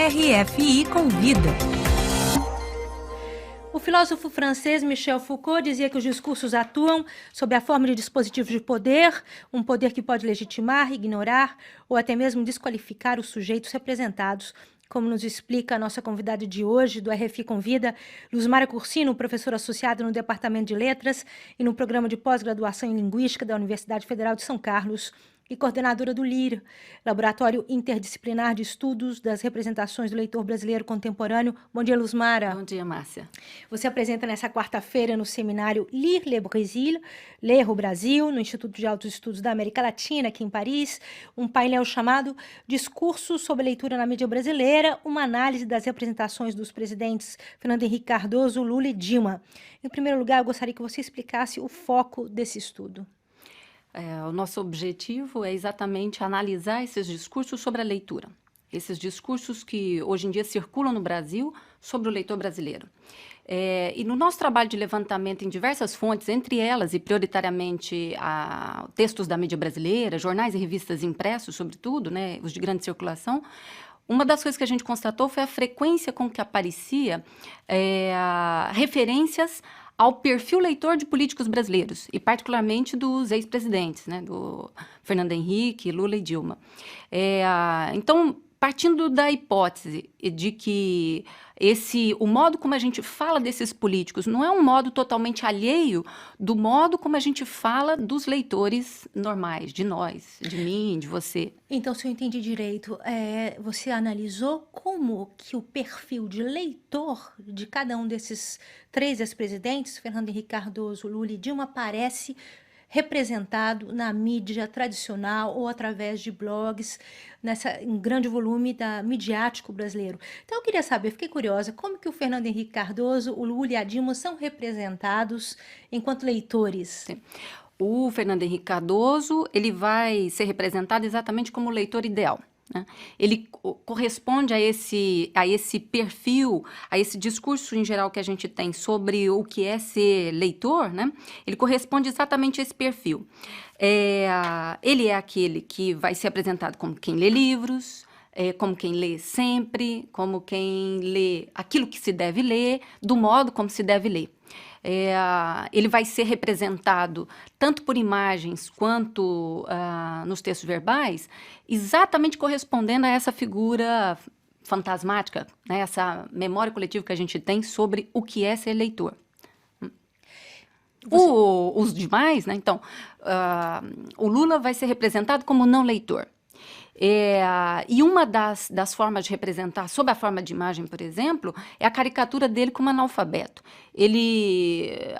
RFI Convida. O filósofo francês Michel Foucault dizia que os discursos atuam sob a forma de dispositivos de poder, um poder que pode legitimar, ignorar ou até mesmo desqualificar os sujeitos representados, como nos explica a nossa convidada de hoje do RFI Convida, Luzmara Cursino, professora associada no Departamento de Letras e no Programa de Pós-Graduação em Linguística da Universidade Federal de São Carlos, e coordenadora do LIR, Laboratório Interdisciplinar de Estudos das Representações do Leitor Brasileiro Contemporâneo. Bom dia, Luzmara. Bom dia, Márcia. Você apresenta nessa quarta-feira no seminário Lire le Brésil, Ler o Brasil, no Instituto de Altos Estudos da América Latina, aqui em Paris, um painel chamado Discursos sobre Leitura na Mídia Brasileira, uma análise das representações dos presidentes Fernando Henrique Cardoso, Lula e Dilma. Em primeiro lugar, eu gostaria que você explicasse o foco desse estudo. O nosso objetivo é exatamente analisar esses discursos sobre a leitura. Esses discursos que hoje em dia circulam no Brasil sobre o leitor brasileiro. E no nosso trabalho de levantamento em diversas fontes, entre elas e prioritariamente textos da mídia brasileira, jornais e revistas impressos, sobretudo, né, os de grande circulação, uma das coisas que a gente constatou foi a frequência com que aparecia referências ao perfil leitor de políticos brasileiros, e particularmente dos ex-presidentes, né, do Fernando Henrique, Lula e Dilma. Então, partindo da hipótese de que o modo como a gente fala desses políticos não é um modo totalmente alheio do modo como a gente fala dos leitores normais, de nós, de mim, de você. Então, se eu entendi direito, você analisou como que o perfil de leitor de cada um desses três ex-presidentes, Fernando Henrique Cardoso, Lula e Dilma, aparece representado na mídia tradicional ou através de blogs, em grande volume midiático brasileiro. Então eu queria saber, fiquei curiosa, como que o Fernando Henrique Cardoso, o Lula e a Dilma são representados enquanto leitores? Sim. O Fernando Henrique Cardoso, ele vai ser representado exatamente como o leitor ideal, né? Ele corresponde a esse perfil, a esse discurso em geral que a gente tem sobre o que é ser leitor, né? Ele corresponde exatamente a esse perfil. Ele é aquele que vai ser apresentado como quem lê livros, como quem lê sempre, como quem lê aquilo que se deve ler, do modo como se deve ler. Ele vai ser representado tanto por imagens quanto nos textos verbais, exatamente correspondendo a essa figura fantasmática, né, essa memória coletiva que a gente tem sobre o que é ser leitor. Os demais, né, então, o Lula vai ser representado como não leitor. E uma das formas de representar, sob a forma de imagem, por exemplo, é a caricatura dele como analfabeto.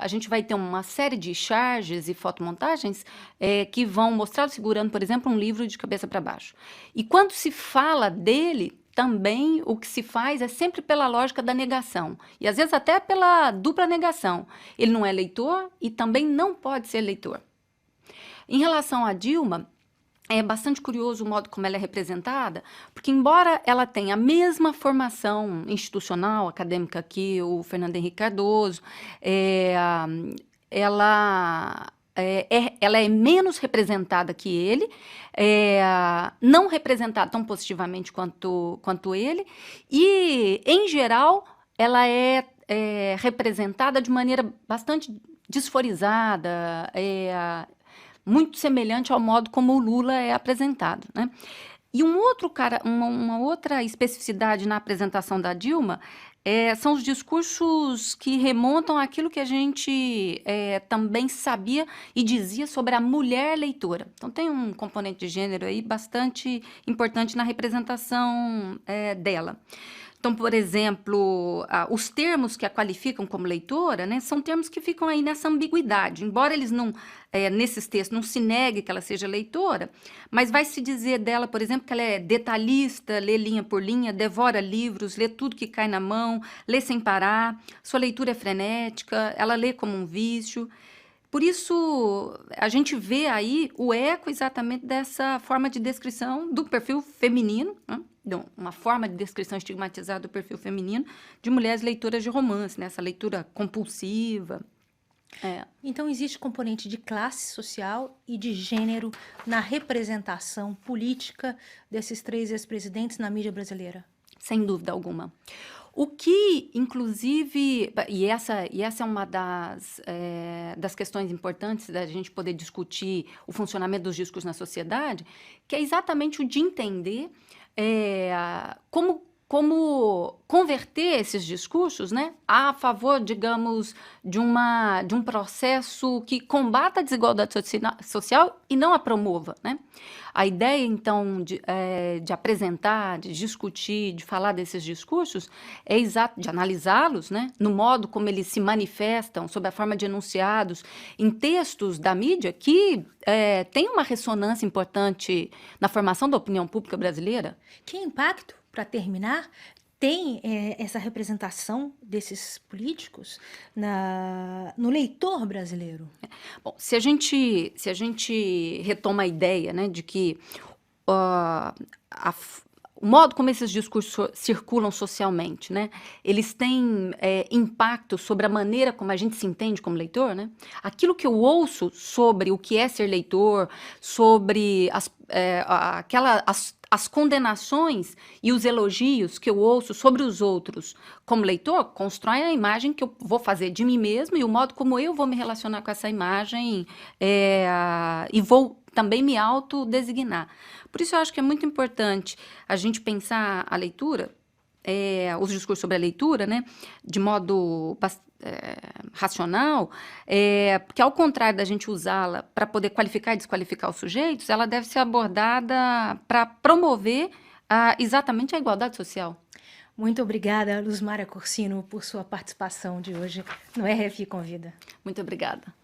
A gente vai ter uma série de charges e fotomontagens que vão mostrá-lo segurando, por exemplo, um livro de cabeça para baixo. E quando se fala dele, também o que se faz é sempre pela lógica da negação, e às vezes até pela dupla negação. Ele não é leitor e também não pode ser leitor. Em relação a Dilma, é bastante curioso o modo como ela é representada, porque embora ela tenha a mesma formação institucional, acadêmica que o Fernando Henrique Cardoso, ela é menos representada que ele, não representada tão positivamente quanto ele, e, em geral, ela é representada de maneira bastante disforizada, muito semelhante ao modo como o Lula é apresentado, né? E uma outra especificidade na apresentação da Dilma são os discursos que remontam àquilo que a gente também sabia e dizia sobre a mulher leitora. Então tem um componente de gênero aí bastante importante na representação dela. Então, por exemplo, os termos que a qualificam como leitora, né, são termos que ficam aí nessa ambiguidade. Embora eles não, nesses textos, não se negue que ela seja leitora, mas vai se dizer dela, por exemplo, que ela é detalhista, lê linha por linha, devora livros, lê tudo que cai na mão, lê sem parar, sua leitura é frenética, ela lê como um vício. Por isso, a gente vê aí o eco exatamente dessa forma de descrição do perfil feminino, né? Uma forma de descrição estigmatizada do perfil feminino de mulheres leitoras de romance, né? Essa leitura compulsiva. Então, existe componente de classe social e de gênero na representação política desses três ex-presidentes na mídia brasileira? Sem dúvida alguma. O que, inclusive, e essa é uma das questões importantes da gente poder discutir o funcionamento dos discursos na sociedade, que é exatamente o de entender como converter esses discursos, né, a favor, digamos, de um processo que combata a desigualdade social e não a promova, né? A ideia, então, de apresentar, de discutir, de falar desses discursos, de analisá-los, né, no modo como eles se manifestam, sob a forma de enunciados, em textos da mídia que tem uma ressonância importante na formação da opinião pública brasileira. Que impacto, para terminar, tem essa representação desses políticos no leitor brasileiro? Bom, se a gente retoma a ideia, né, de que o modo como esses discursos circulam socialmente, né, eles têm impacto sobre a maneira como a gente se entende como leitor, né? Aquilo que eu ouço sobre o que é ser leitor, sobre as condenações e os elogios que eu ouço sobre os outros como leitor, constrói a imagem que eu vou fazer de mim mesmo e o modo como eu vou me relacionar com essa imagem e vou também me autodesignar. Por isso eu acho que é muito importante a gente pensar a leitura, os discursos sobre a leitura, né, de modo racional, porque ao contrário da gente usá-la para poder qualificar e desqualificar os sujeitos, ela deve ser abordada para promover exatamente a igualdade social. Muito obrigada, Luzmara Corsino, por sua participação de hoje no RFI Convida. Muito obrigada.